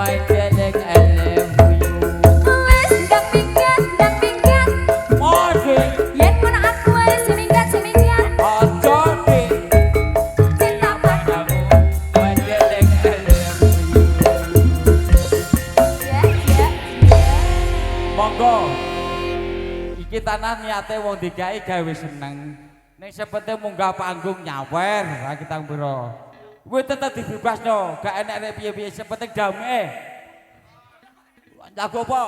main jelek elem huyu. Wes ndang minggat. Mode Yen mun aku wes seminggat. ojo dik. Cinta padamu. Main jelek elem huyu. Ya. Monggo. Iki tanah niate wong digawe gawe seneng. Ning sepete munggah panggung nyawer ha kita mbro. Kuwi tetep dibebasno, gak enek nek piye-piye sepete damai. Jago apa?